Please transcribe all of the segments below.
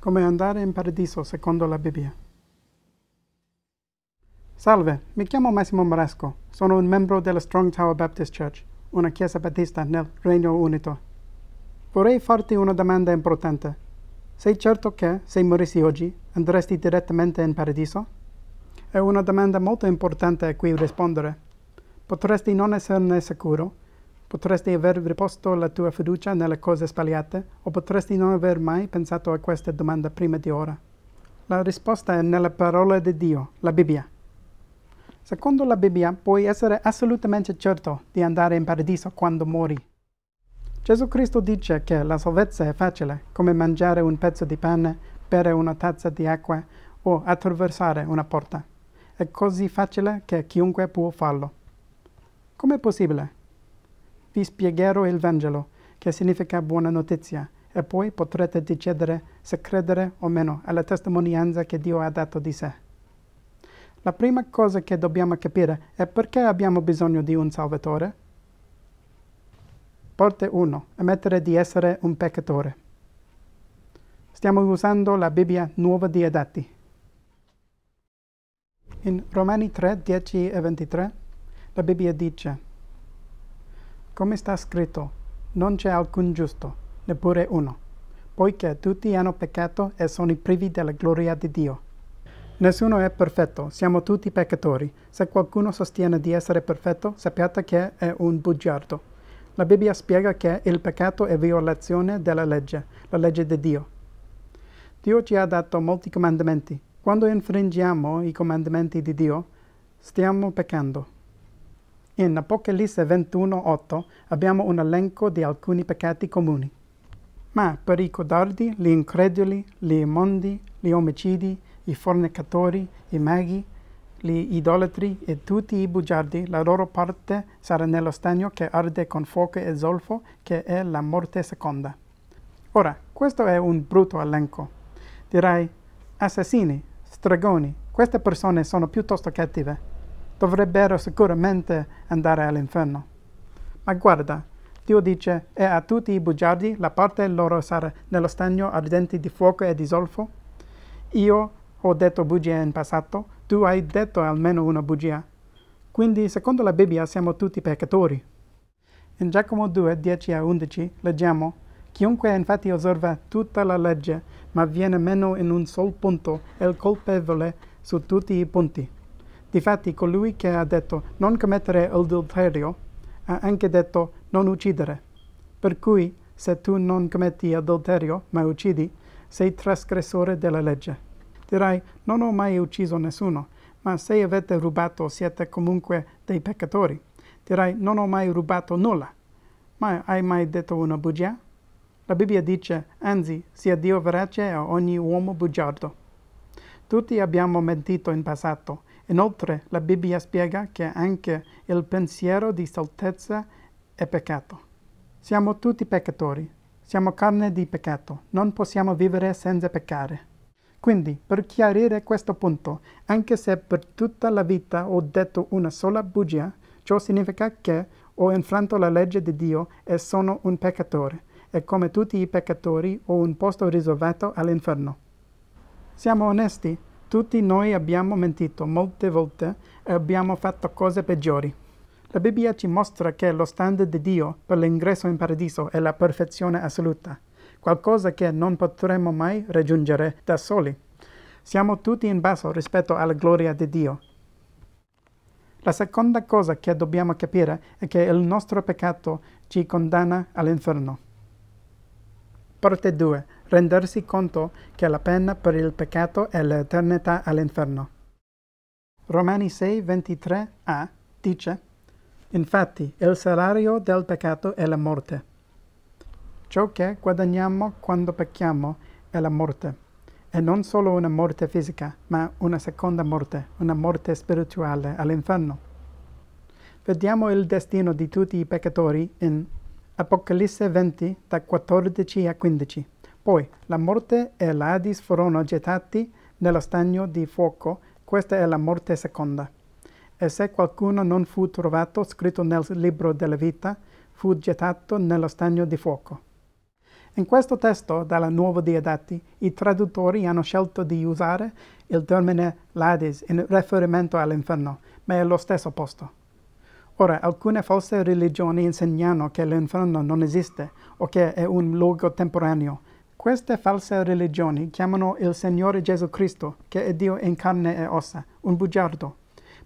Come andare in paradiso secondo la Bibbia. Salve, mi chiamo Massimo Maresco, sono un membro della Strong Tower Baptist Church, una chiesa battista nel Regno Unito. Vorrei farti una domanda importante. Sei certo che, se morissi oggi, andresti direttamente in paradiso? È una domanda molto importante a cui rispondere. Potresti non esserne sicuro, potresti aver riposto la tua fiducia nelle cose sbagliate o potresti non aver mai pensato a questa domanda prima di ora. La risposta è nella parola di Dio, la Bibbia. Secondo la Bibbia puoi essere assolutamente certo di andare in paradiso quando muori. Gesù Cristo dice che la salvezza è facile, come mangiare un pezzo di pane, bere una tazza di acqua o attraversare una porta. È così facile che chiunque può farlo. Com'è possibile? Vi spiegherò il Vangelo, che significa buona notizia, e poi potrete decidere se credere o meno alla testimonianza che Dio ha dato di sé. La prima cosa che dobbiamo capire è perché abbiamo bisogno di un Salvatore. Parte 1. Ammettere di essere un peccatore. Stiamo usando la Bibbia Nuova Diadati. In Romani 3, 10 e 23, la Bibbia dice: come sta scritto, non c'è alcun giusto, neppure uno, poiché tutti hanno peccato e sono privi della gloria di Dio. Nessuno è perfetto, siamo tutti peccatori. Se qualcuno sostiene di essere perfetto, sappiate che è un bugiardo. La Bibbia spiega che il peccato è violazione della legge, la legge di Dio. Dio ci ha dato molti comandamenti. Quando infringiamo i comandamenti di Dio, stiamo peccando. In Apocalisse 21:8 abbiamo un elenco di alcuni peccati comuni. Ma per i codardi, gli increduli, gli immondi, gli omicidi, i fornicatori, i maghi, gli idolatri e tutti i bugiardi, la loro parte sarà nello stagno che arde con fuoco e zolfo, che è la morte seconda. Ora, questo è un brutto elenco. Direi, assassini, stregoni, queste persone sono piuttosto cattive. Dovrebbero sicuramente andare all'inferno. Ma guarda, Dio dice, e a tutti i bugiardi la parte loro sarà nello stagno ardente di fuoco e di zolfo. Io ho detto bugia in passato, tu hai detto almeno una bugia. Quindi, secondo la Bibbia, siamo tutti peccatori. In Giacomo 2, 10 a 11, leggiamo: chiunque infatti osserva tutta la legge, ma viene meno in un sol punto, è il colpevole su tutti i punti. Difatti, colui che ha detto non commettere adulterio, ha anche detto non uccidere. Per cui, se tu non commetti adulterio, ma uccidi, sei trasgressore della legge. Dirai, non ho mai ucciso nessuno, ma se avete rubato siete comunque dei peccatori. Dirai, non ho mai rubato nulla, ma hai mai detto una bugia? La Bibbia dice, anzi, sia Dio verace a ogni uomo bugiardo. Tutti abbiamo mentito in passato. Inoltre, la Bibbia spiega che anche il pensiero di stoltezza è peccato. Siamo tutti peccatori, siamo carne di peccato, non possiamo vivere senza peccare. Quindi, per chiarire questo punto, anche se per tutta la vita ho detto una sola bugia, ciò significa che ho infranto la legge di Dio e sono un peccatore, e come tutti i peccatori ho un posto riservato all'inferno. Siamo onesti. Tutti noi abbiamo mentito molte volte e abbiamo fatto cose peggiori. La Bibbia ci mostra che lo standard di Dio per l'ingresso in paradiso è la perfezione assoluta, qualcosa che non potremo mai raggiungere da soli. Siamo tutti in basso rispetto alla gloria di Dio. La seconda cosa che dobbiamo capire è che il nostro peccato ci condanna all'inferno. Parte 2. Rendersi conto che la pena per il peccato è l'eternità all'inferno. Romani 6, 23a dice: infatti il salario del peccato è la morte. Ciò che guadagniamo quando pecchiamo è la morte. E non solo una morte fisica, ma una seconda morte, una morte spirituale all'inferno. Vediamo il destino di tutti i peccatori in Apocalisse 20, da 14 a 15. Poi la morte e l'Adis furono gettati nello stagno di fuoco, questa è la morte seconda. E se qualcuno non fu trovato scritto nel libro della vita, fu gettato nello stagno di fuoco. In questo testo dalla Nuovo Diodati, i traduttori hanno scelto di usare il termine l'Hades in riferimento all'inferno, ma è lo stesso posto. Ora, alcune false religioni insegnano che l'inferno non esiste o che è un luogo temporaneo. Queste false religioni chiamano il Signore Gesù Cristo, che è Dio in carne e ossa, un bugiardo,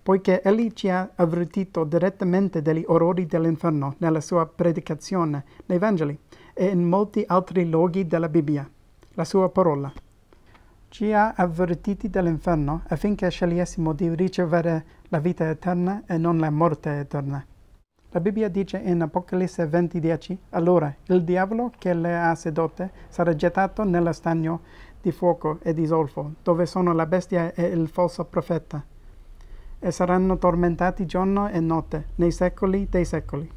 poiché Egli ci ha avvertito direttamente degli orrori dell'inferno nella sua predicazione nei Vangeli e in molti altri luoghi della Bibbia, la sua parola. Ci ha avvertiti dell'inferno affinché scegliessimo di ricevere la vita eterna e non la morte eterna. La Bibbia dice in Apocalisse 20:10: allora il diavolo che le ha sedotte sarà gettato nello stagno di fuoco e di zolfo, dove sono la bestia e il falso profeta, e saranno tormentati giorno e notte, nei secoli dei secoli.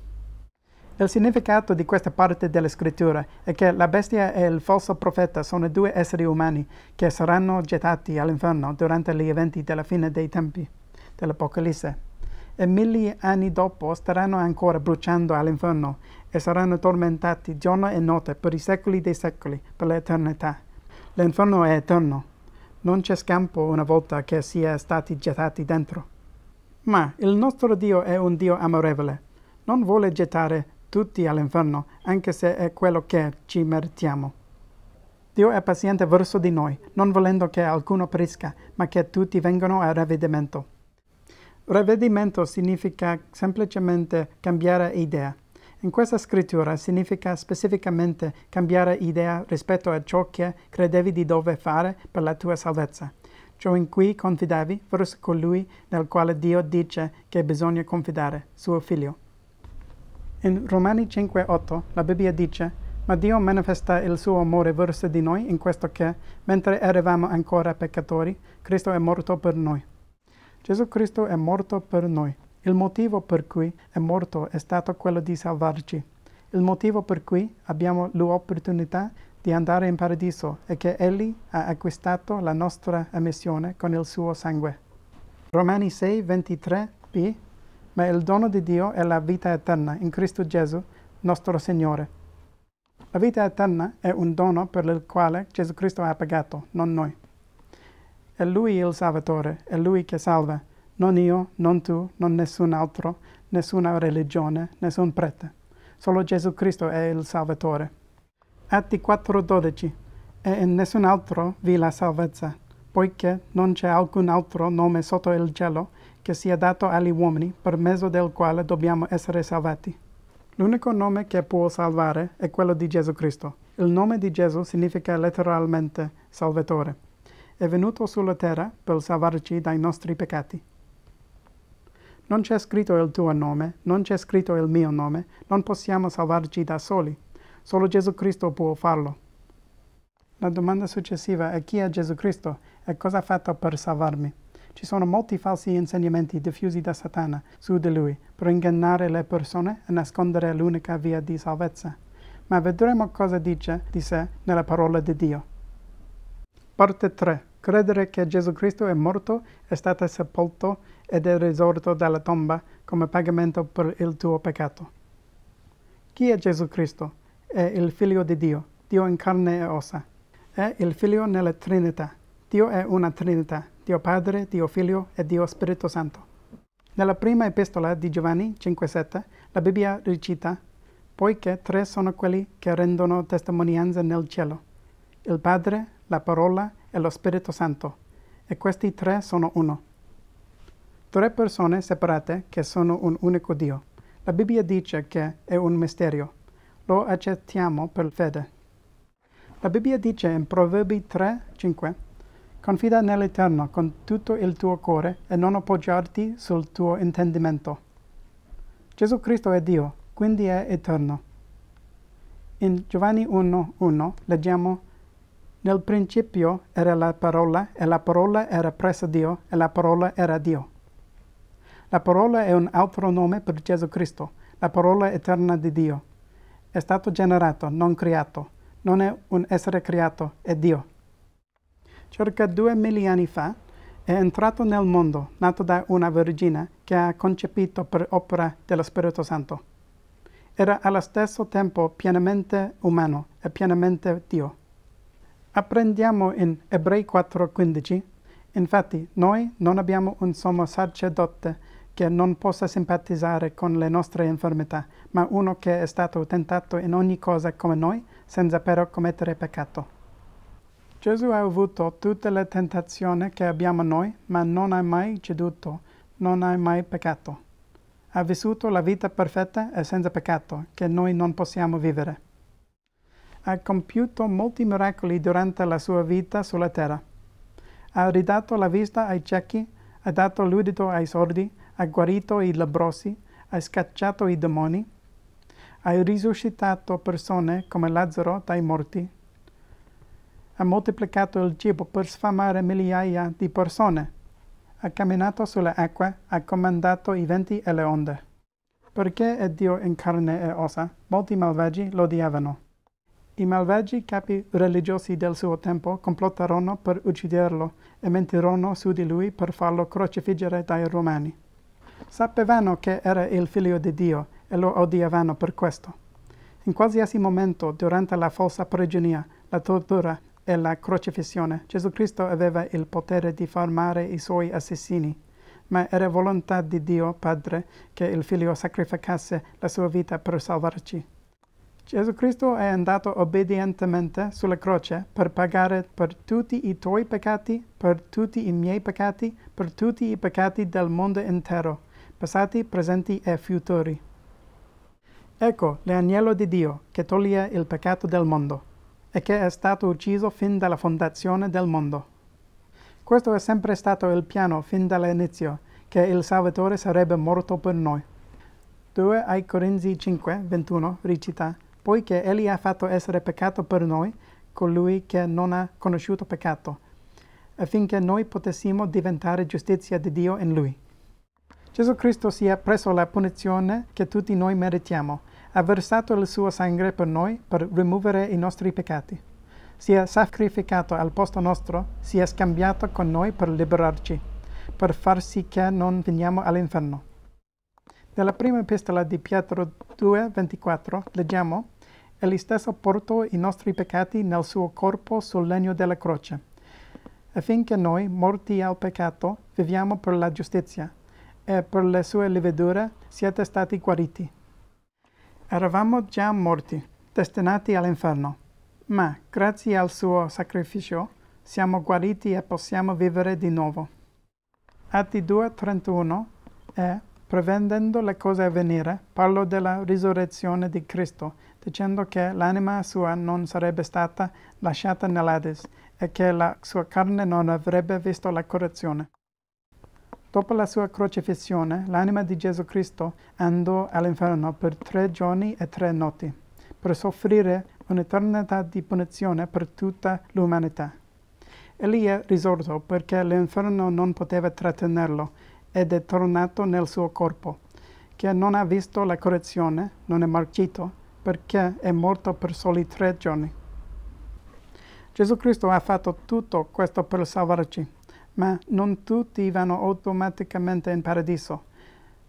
Il significato di questa parte della scrittura è che la bestia e il falso profeta sono due esseri umani che saranno gettati all'inferno durante gli eventi della fine dei tempi dell'Apocalisse. E 1000 anni dopo staranno ancora bruciando all'inferno e saranno tormentati giorno e notte per i secoli dei secoli, per l'eternità. L'inferno è eterno. Non c'è scampo una volta che si è stati gettati dentro. Ma il nostro Dio è un Dio amorevole. Non vuole gettare tutti all'inferno, anche se è quello che ci meritiamo. Dio è paziente verso di noi, non volendo che alcuno perisca, ma che tutti vengano a ravvedimento. Ravvedimento significa semplicemente cambiare idea. In questa scrittura significa specificamente cambiare idea rispetto a ciò che credevi di dover fare per la tua salvezza, ciò in cui confidavi verso colui nel quale Dio dice che bisogna confidare, suo Figlio. In Romani 5:8 la Bibbia dice: ma Dio manifesta il suo amore verso di noi in questo che, mentre eravamo ancora peccatori, Cristo è morto per noi. Gesù Cristo è morto per noi. Il motivo per cui è morto è stato quello di salvarci. Il motivo per cui abbiamo l'opportunità di andare in paradiso è che Egli ha acquistato la nostra ammissione con il suo sangue. Romani 6:23b: ma il dono di Dio è la vita eterna in Cristo Gesù, nostro Signore. La vita eterna è un dono per il quale Gesù Cristo ha pagato, non noi. È Lui il Salvatore, è Lui che salva, non io, non tu, non nessun altro, nessuna religione, nessun prete. Solo Gesù Cristo è il Salvatore. Atti 4:12: e in nessun altro vi la salvezza, poiché non c'è alcun altro nome sotto il cielo che sia dato agli uomini per mezzo del quale dobbiamo essere salvati. L'unico nome che può salvare è quello di Gesù Cristo. Il nome di Gesù significa letteralmente Salvatore. È venuto sulla terra per salvarci dai nostri peccati. Non c'è scritto il tuo nome, non c'è scritto il mio nome, non possiamo salvarci da soli. Solo Gesù Cristo può farlo. La domanda successiva è: chi è Gesù Cristo e cosa ha fatto per salvarmi? Ci sono molti falsi insegnamenti diffusi da Satana su di lui per ingannare le persone e nascondere l'unica via di salvezza. Ma vedremo cosa dice di sé nella parola di Dio. Parte 3. Credere che Gesù Cristo è morto, è stato sepolto ed è risorto dalla tomba come pagamento per il tuo peccato. Chi è Gesù Cristo? È il Figlio di Dio, Dio in carne e ossa. È il Figlio nella Trinità. Dio è una Trinità, Dio Padre, Dio Figlio e Dio Spirito Santo. Nella prima epistola di Giovanni 5:7 la Bibbia recita: poiché tre sono quelli che rendono testimonianza nel cielo, il Padre, la Parola e lo Spirito Santo, e questi tre sono uno. Tre persone separate che sono un unico Dio. La Bibbia dice che è un mistero. Lo accettiamo per fede. La Bibbia dice in Proverbi 3:5: confida nell'Eterno con tutto il tuo cuore e non appoggiarti sul tuo intendimento. Gesù Cristo è Dio, quindi è eterno. In Giovanni 1:1 leggiamo: nel principio era la parola, e la parola era presso Dio, e la parola era Dio. La parola è un altro nome per Gesù Cristo, la parola eterna di Dio. È stato generato, non creato. Non è un essere creato, è Dio. Circa 2000 anni fa è entrato nel mondo, nato da una vergine che ha concepito per opera dello Spirito Santo. Era allo stesso tempo pienamente umano e pienamente Dio. Apprendiamo in Ebrei 4:15, infatti noi non abbiamo un sommo sacerdote che non possa simpatizzare con le nostre infermità, ma uno che è stato tentato in ogni cosa come noi, senza però commettere peccato. Gesù ha avuto tutte le tentazioni che abbiamo noi, ma non ha mai ceduto, non ha mai peccato. Ha vissuto la vita perfetta e senza peccato, che noi non possiamo vivere. Ha compiuto molti miracoli durante la sua vita sulla terra. Ha ridato la vista ai ciechi, ha dato l'udito ai sordi, ha guarito i lebbrosi, ha scacciato i demoni, ha risuscitato persone come Lazzaro dai morti, ha moltiplicato il cibo per sfamare migliaia di persone, ha camminato sulle acque, ha comandato i venti e le onde. Perché è Dio in carne e ossa, molti malvagi lo odiavano. I malvagi capi religiosi del suo tempo complottarono per ucciderlo e mentirono su di lui per farlo crocifiggere dai Romani. Sapevano che era il figlio di Dio e lo odiavano per questo. In qualsiasi momento, durante la falsa prigionia, la tortura e la crocifissione, Gesù Cristo aveva il potere di fermare i suoi assassini, ma era volontà di Dio Padre che il figlio sacrificasse la sua vita per salvarci. Gesù Cristo è andato obbedientemente sulla croce per pagare per tutti i tuoi peccati, per tutti i miei peccati, per tutti i peccati del mondo intero, passati, presenti e futuri. Ecco l'agnello di Dio che toglie il peccato del mondo e che è stato ucciso fin dalla fondazione del mondo. Questo è sempre stato il piano fin dall'inizio, che il Salvatore sarebbe morto per noi. 2 Corinzi 5:21 recita: poiché Egli ha fatto essere peccato per noi, colui che non ha conosciuto peccato, affinché noi potessimo diventare giustizia di Dio in Lui. Gesù Cristo si è preso la punizione che tutti noi meritiamo, ha versato il suo sangue per noi per rimuovere i nostri peccati. Si è sacrificato al posto nostro, si è scambiato con noi per liberarci, per far sì che non finiamo all'inferno. Nella prima epistola di Pietro 2:24 leggiamo: Egli stesso portò i nostri peccati nel suo corpo sul legno della croce, affinché noi, morti al peccato, viviamo per la giustizia, e per le sue lividure siete stati guariti. Eravamo già morti, destinati all'inferno, ma grazie al suo sacrificio siamo guariti e possiamo vivere di nuovo. Atti 2:31 è: prevedendo le cose a venire, parlo della risurrezione di Cristo, dicendo che l'anima sua non sarebbe stata lasciata nell'Ades e che la sua carne non avrebbe visto la corruzione. Dopo la sua crocifissione, l'anima di Gesù Cristo andò all'inferno per 3 giorni e 3 notti, per soffrire un'eternità di punizione per tutta l'umanità. Egli è risorto perché l'inferno non poteva trattenerlo ed è tornato nel suo corpo, che non ha visto la corruzione, non è marcito, perché è morto per soli 3 giorni. Gesù Cristo ha fatto tutto questo per salvarci, ma non tutti vanno automaticamente in paradiso.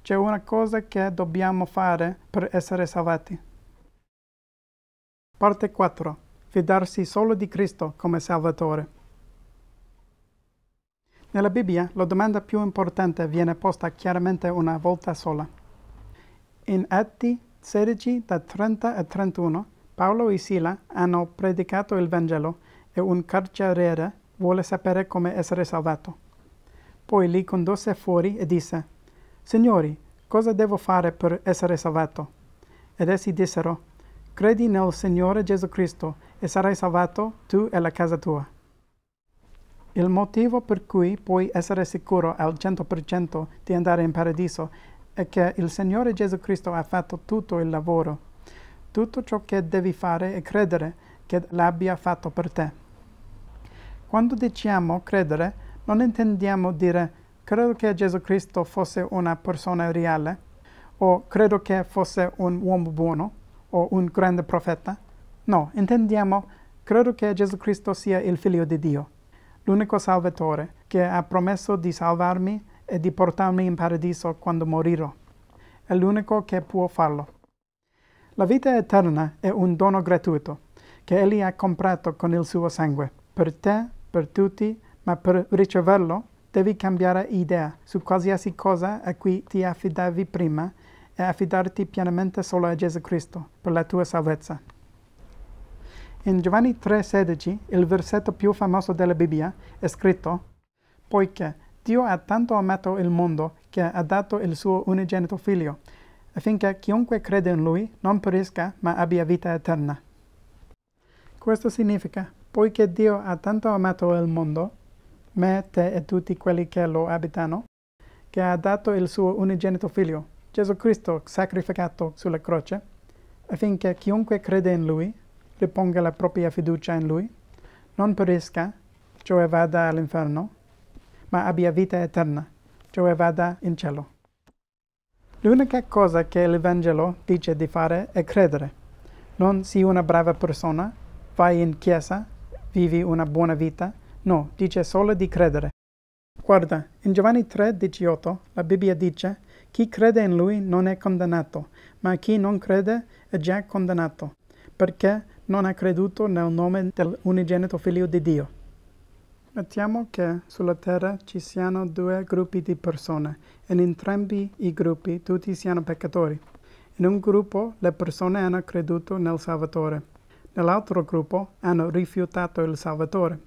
C'è una cosa che dobbiamo fare per essere salvati. Parte 4. Fidarsi solo di Cristo come Salvatore. Nella Bibbia la domanda più importante viene posta chiaramente una volta sola. In Atti 16 da 30 a 31, Paolo e Sila hanno predicato il Vangelo e un carceriere vuole sapere come essere salvato. Poi li condusse fuori e disse: Signori, cosa devo fare per essere salvato? Ed essi dissero: credi nel Signore Gesù Cristo e sarai salvato tu e la casa tua. Il motivo per cui puoi essere sicuro al 100% di andare in paradiso è che il Signore Gesù Cristo ha fatto tutto il lavoro. Tutto ciò che devi fare è credere che l'abbia fatto per te. Quando diciamo credere, non intendiamo dire credo che Gesù Cristo fosse una persona reale, o credo che fosse un uomo buono, o un grande profeta. No, intendiamo credo che Gesù Cristo sia il Figlio di Dio, l'unico Salvatore che ha promesso di salvarmi e di portarmi in paradiso quando morirò. È l'unico che può farlo. La vita eterna è un dono gratuito che Egli ha comprato con il suo sangue, per te, per tutti, ma per riceverlo devi cambiare idea su qualsiasi cosa a cui ti affidavi prima e affidarti pienamente solo a Gesù Cristo per la tua salvezza. In Giovanni 3,16, il versetto più famoso della Bibbia, è scritto: «Poiché Dio ha tanto amato il mondo che ha dato il suo unigenito Figlio, affinché chiunque crede in Lui non perisca ma abbia vita eterna». Questo significa, poiché Dio ha tanto amato il mondo, me, te e tutti quelli che lo abitano, che ha dato il suo unigenito Figlio, Gesù Cristo sacrificato sulla croce, affinché chiunque crede in Lui, riponga la propria fiducia in Lui, non perisca, cioè vada all'inferno, ma abbia vita eterna, cioè vada in cielo. L'unica cosa che il Vangelo dice di fare è credere. Non sii una brava persona, vai in chiesa, vivi una buona vita. No, dice solo di credere. Guarda, in Giovanni 3,18 la Bibbia dice: «Chi crede in Lui non è condannato, ma chi non crede è già condannato, perché non ha creduto nel nome dell'unigenito Figlio di Dio». Mettiamo che sulla terra ci siano due gruppi di persone e in entrambi i gruppi tutti siano peccatori. In un gruppo le persone hanno creduto nel Salvatore, nell'altro gruppo hanno rifiutato il Salvatore.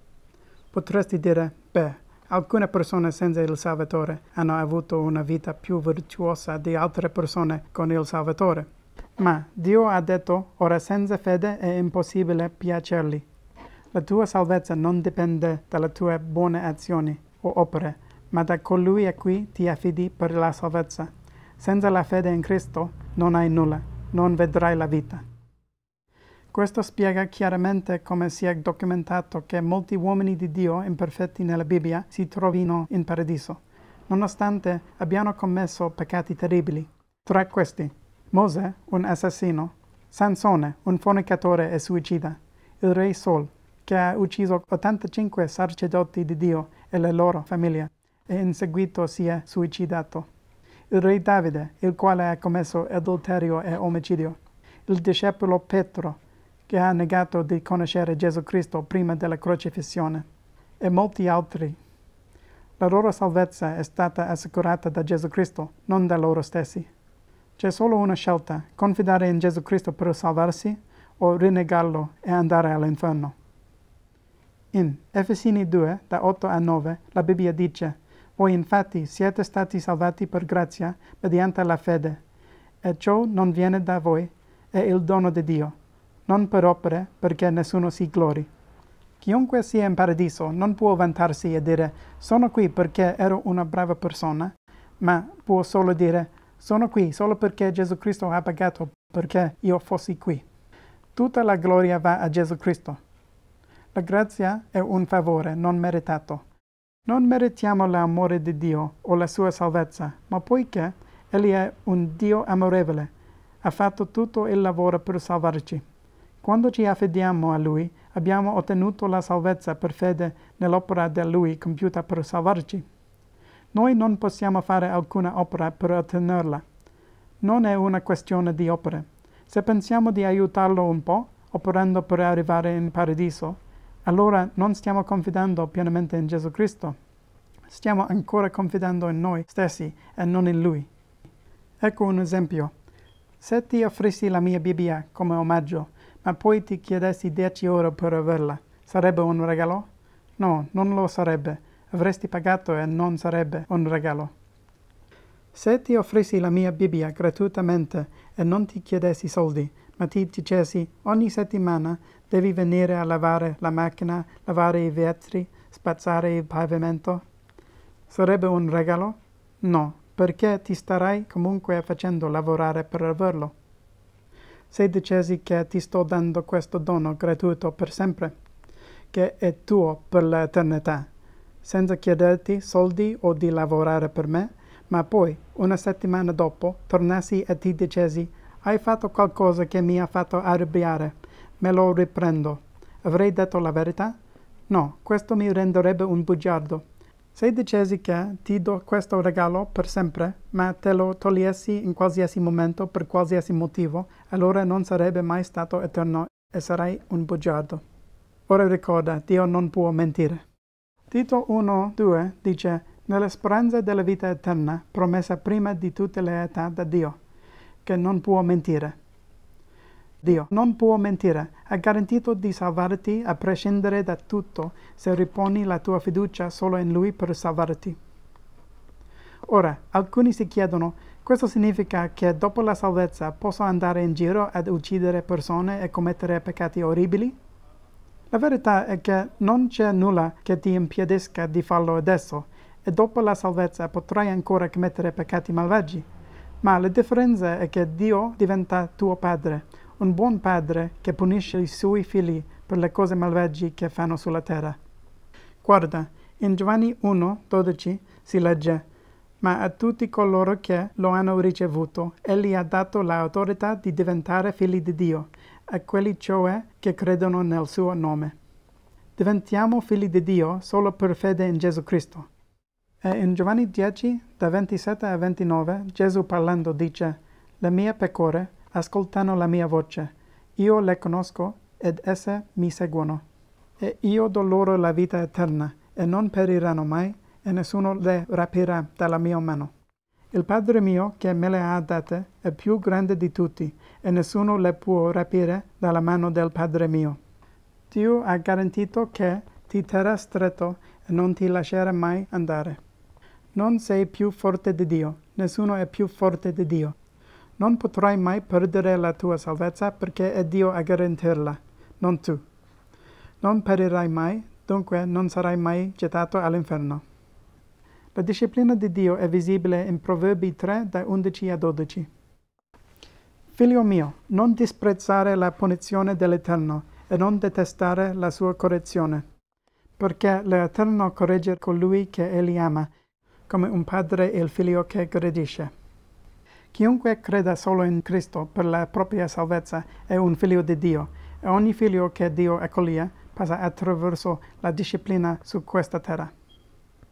Potresti dire: beh, alcune persone senza il Salvatore hanno avuto una vita più virtuosa di altre persone con il Salvatore. Ma Dio ha detto: ora senza fede è impossibile piacergli. La tua salvezza non dipende dalle tue buone azioni o opere, ma da colui a cui ti affidi per la salvezza. Senza la fede in Cristo non hai nulla, non vedrai la vita. Questo spiega chiaramente come sia documentato che molti uomini di Dio imperfetti nella Bibbia si trovino in paradiso, nonostante abbiano commesso peccati terribili. Tra questi, Mosè, un assassino; Sansone, un fornicatore e suicida; il re Sol, che ha ucciso 85 sacerdoti di Dio e le loro famiglie, e in seguito si è suicidato; il re Davide, il quale ha commesso adulterio e omicidio; il discepolo Pietro, che ha negato di conoscere Gesù Cristo prima della crocifissione, e molti altri. La loro salvezza è stata assicurata da Gesù Cristo, non da loro stessi. C'è solo una scelta: confidare in Gesù Cristo per salvarsi o rinnegarlo e andare all'inferno. In Efesini 2, da 8 a 9, la Bibbia dice: «Voi infatti siete stati salvati per grazia mediante la fede, e ciò non viene da voi, è il dono di Dio, non per opere, perché nessuno si glori». Chiunque sia in paradiso non può vantarsi e dire: «Sono qui perché ero una brava persona», ma può solo dire: «Sono qui solo perché Gesù Cristo ha pagato perché io fossi qui». Tutta la gloria va a Gesù Cristo. La grazia è un favore non meritato. Non meritiamo l'amore di Dio o la sua salvezza, ma poiché Egli è un Dio amorevole, ha fatto tutto il lavoro per salvarci. Quando ci affidiamo a Lui, abbiamo ottenuto la salvezza per fede nell'opera di Lui compiuta per salvarci. Noi non possiamo fare alcuna opera per ottenerla. Non è una questione di opere. Se pensiamo di aiutarlo un po', operando per arrivare in paradiso, allora non stiamo confidando pienamente in Gesù Cristo. Stiamo ancora confidando in noi stessi e non in Lui. Ecco un esempio. Se ti offrissi la mia Bibbia come omaggio, ma poi ti chiedessi 10 euro per averla, sarebbe un regalo? No, non lo sarebbe. Avresti pagato e non sarebbe un regalo. Se ti offrissi la mia Bibbia gratuitamente e non ti chiedessi soldi, ma ti dicessi: ogni settimana devi venire a lavare la macchina, lavare i vetri, spazzare il pavimento, sarebbe un regalo? No, perché ti starai comunque facendo lavorare per averlo. Se dicessi che ti sto dando questo dono gratuito per sempre, che è tuo per l'eternità, senza chiederti soldi o di lavorare per me, ma poi, una settimana dopo, tornassi e ti dicessi: hai fatto qualcosa che mi ha fatto arrabbiare, me lo riprendo, avrei detto la verità? No, questo mi renderebbe un bugiardo. Se dicessi che ti do questo regalo per sempre, ma te lo togliessi in qualsiasi momento per qualsiasi motivo, allora non sarebbe mai stato eterno e sarai un bugiardo. Ora ricorda, Dio non può mentire. Tito 1:2 dice: nella speranza della vita eterna, promessa prima di tutte le età da Dio, che non può mentire. Dio non può mentire, ha garantito di salvarti a prescindere da tutto se riponi la tua fiducia solo in Lui per salvarti. Ora, alcuni si chiedono: questo significa che dopo la salvezza posso andare in giro ad uccidere persone e commettere peccati orribili? La verità è che non c'è nulla che ti impedisca di farlo adesso, e dopo la salvezza potrai ancora commettere peccati malvagi. Ma la differenza è che Dio diventa tuo padre, un buon padre che punisce i suoi figli per le cose malvagie che fanno sulla terra. Guarda, in Giovanni 1:12 si legge: ma a tutti coloro che lo hanno ricevuto, Egli ha dato l'autorità di diventare figli di Dio, a quelli cioè che credono nel suo nome. Diventiamo figli di Dio solo per fede in Gesù Cristo. E in Giovanni 10, da 27 a 29, Gesù parlando dice: le mie pecore ascoltano la mia voce, io le conosco ed esse mi seguono. E io do loro la vita eterna, e non periranno mai, e nessuno le rapirà dalla mia mano. Il Padre mio che me le ha date è più grande di tutti, e nessuno le può rapire dalla mano del Padre mio. Dio ha garantito che ti terrà stretto e non ti lascerà mai andare. Non sei più forte di Dio, nessuno è più forte di Dio. Non potrai mai perdere la tua salvezza perché è Dio a garantirla, non tu. Non perirai mai, dunque non sarai mai gettato all'inferno. La disciplina di Dio è visibile in Proverbi 3, da 11 a 12. Figlio mio, non disprezzare la punizione dell'Eterno e non detestare la sua correzione, perché l'Eterno corregge colui che Egli ama, come un padre il figlio che gradisce. Chiunque creda solo in Cristo per la propria salvezza è un figlio di Dio, e ogni figlio che Dio accoglie passa attraverso la disciplina su questa terra.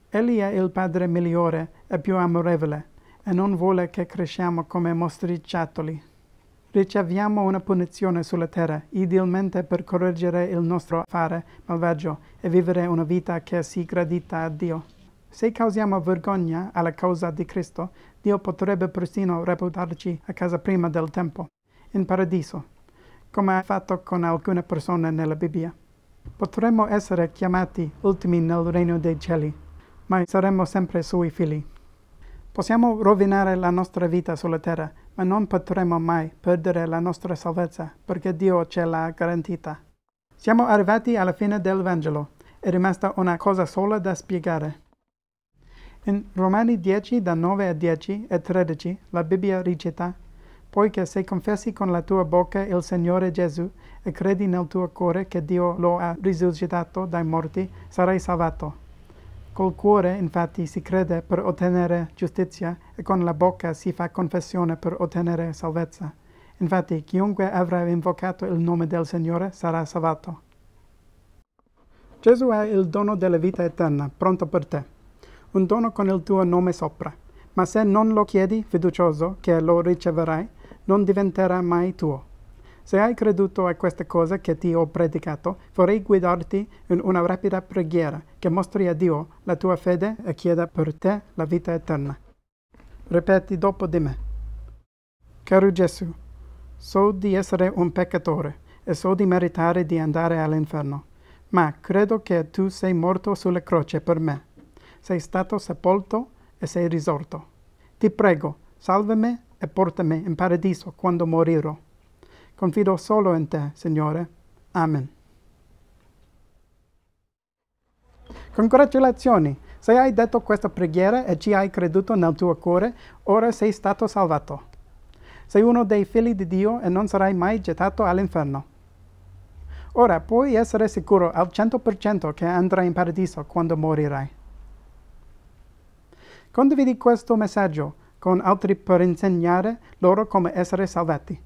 Egli è il Padre migliore e più amorevole, e non vuole che cresciamo come mostriciattoli. Riceviamo una punizione sulla terra, idealmente per correggere il nostro fare malvagio e vivere una vita che sia gradita a Dio. Se causiamo vergogna alla causa di Cristo, Dio potrebbe persino reputarci a casa prima del tempo, in paradiso, come ha fatto con alcune persone nella Bibbia. Potremmo essere chiamati ultimi nel regno dei cieli, ma saremo sempre suoi figli. Possiamo rovinare la nostra vita sulla terra, ma non potremo mai perdere la nostra salvezza, perché Dio ce l'ha garantita. Siamo arrivati alla fine del Vangelo. È rimasta una cosa sola da spiegare. In Romani 10, da 9 a 10 e 13, la Bibbia recita: poiché se confessi con la tua bocca il Signore Gesù e credi nel tuo cuore che Dio lo ha risuscitato dai morti, sarai salvato. Col cuore, infatti, si crede per ottenere giustizia e con la bocca si fa confessione per ottenere salvezza. Infatti, chiunque avrà invocato il nome del Signore sarà salvato. Gesù ha il dono della vita eterna, pronto per te. Un dono con il tuo nome sopra. Ma se non lo chiedi fiducioso che lo riceverai, non diventerà mai tuo. Se hai creduto a queste cose che ti ho predicato, vorrei guidarti in una rapida preghiera che mostri a Dio la tua fede e chieda per te la vita eterna. Ripeti dopo di me. Caro Gesù, so di essere un peccatore e so di meritare di andare all'inferno, ma credo che tu sei morto sulla croce per me. Sei stato sepolto e sei risorto. Ti prego, salvami e portami in paradiso quando morirò. Confido solo in te, Signore. Amen. Congratulazioni! Se hai detto questa preghiera e ci hai creduto nel tuo cuore, ora sei stato salvato. Sei uno dei figli di Dio e non sarai mai gettato all'inferno. Ora puoi essere sicuro al 100% che andrai in paradiso quando morirai. Condividi questo messaggio con altri per insegnare loro come essere salvati.